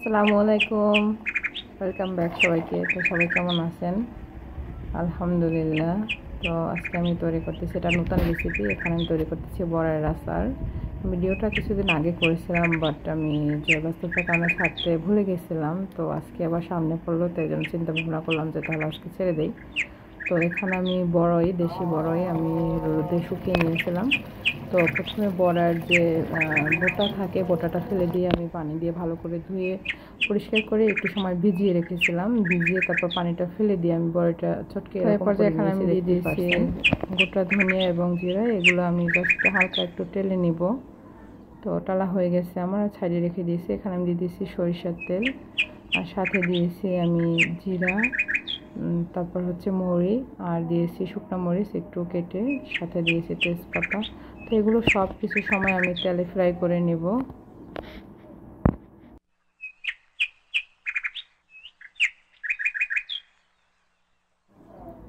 আসসালামু আলাইকুম, welcome back সবাইকে। তো সবাই কেমন আছেন? আলহামদুলিল্লাহ। তো আজকে আমি তৈরি করতেছি, এটা নতুন রেসিপি। এখানে আমি তৈরি করতেছি বড়ার আচার। ভিডিওটা কিছুদিন আগে করেছিলাম, বাট আমি যে ব্যস্ততার কারণে ছাড়তে ভুলে গেছিলাম। তো আজকে আবার সামনে পড়লো, তো এই জন্য চিন্তা ভাবনা করলাম যে তাহলে আজকে ছেড়ে দিই। তো এখানে আমি বড়ই, দেশি বড়ই আমি রোদে শুকিয়ে নিয়েছিলাম। তো প্রথমে বড়ার যে বোটা থাকে, বোটাটা ফেলে দিয়ে আমি পানি দিয়ে ভালো করে ধুয়ে পরিষ্কার করে একটু সময় ভিজিয়ে রেখেছিলাম। ভিজিয়ে তারপর পানিটা ফেলে দিয়ে আমি বড়াটা চটকে এরকম করে এখানে আমি দিয়ে দিয়েছি গোটা ধনিয়া এবং জিরা। এগুলো আমি জাস্ট হালকা একটু টেলে নিব। তো টালা হয়ে গেছে আমার, ছাড়িয়ে রেখে দিয়েছি। এখানে আমি দিয়ে দিয়েছি সরিষার তেল, আর সাথে দিয়েছি আমি জিরা, তারপর হচ্ছে মৌরি, আর দিয়েছি শুকনো মরিচ একটু কেটে, সাথে দিয়েছি তেজপাতা। তো এগুলো সব কিছু সময় আমি তেলে ফ্রাই করে নেব।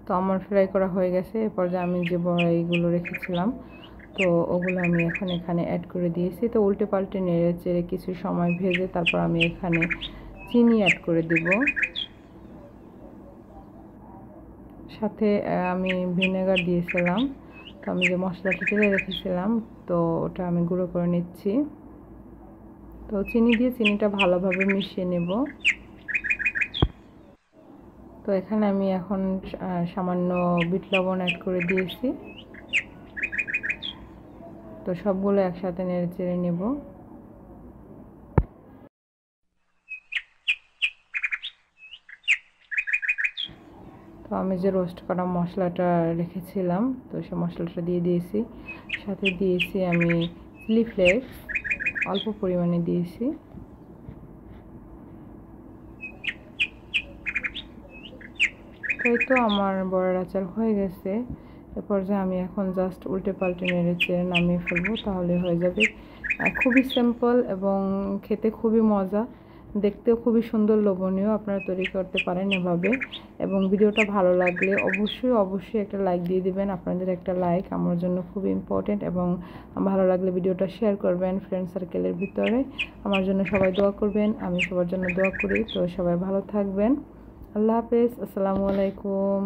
তো আমার ফ্রাই করা হয়ে গেছে। এরপর যে আমি যে বড়াইগুলো রেখেছিলাম, তো ওগুলো আমি এখানে অ্যাড করে দিয়েছি। তো উল্টে পাল্টে নেড়ে চেড়ে কিছু সময় ভেজে তারপর আমি এখানে চিনি অ্যাড করে দেব। সাথে আমি ভিনেগার দিয়েছিলাম। তো আমি যে মশলাটা টেলে রেখেছিলাম, তো ওটা আমি গুঁড়ো করে নিচ্ছি। তো চিনি দিয়ে চিনিটা ভালোভাবে মিশিয়ে নেব। তো এখানে আমি এখন সামান্য বিট লবণ অ্যাড করে দিয়েছি। তো সবগুলো একসাথে নেড়ে চেড়ে নেব। তো আমি যে রোস্ট করা মশলাটা রেখেছিলাম, তো সেই মশলাটা দিয়ে দিয়েছি। সাথে দিয়েছি আমি চিলি ফ্লেক্স, অল্প পরিমাণে দিয়েছি। তো এই তো আমার বড়ার আচার হয়ে গেছে। এরপর যে আমি এখন জাস্ট উল্টে পাল্টে নেড়ে চেড়ে নামিয়ে ফেলবো, তাহলে হয়ে যাবে। খুবই সিম্পল এবং খেতে খুবই মজা, দেখতেও খুবই সুন্দর, লোভনীয়। আপনারা তৈরি করতে পারেন এভাবে। এবং ভিডিওটা ভালো লাগলে অবশ্যই একটা লাইক দিয়ে দিবেন। আপনাদের একটা লাইক আমার জন্য খুবই ইম্পর্টেন্ট। এবং ভালো লাগলে ভিডিওটা শেয়ার করবেন ফ্রেন্ড সার্কেলের ভিতরে। আমার জন্য সবাই দোয়া করবেন, আমি সবার জন্য দোয়া করি। তো সবাই ভালো থাকবেন। আল্লাহ হাফেজ, আসসালামু আলাইকুম।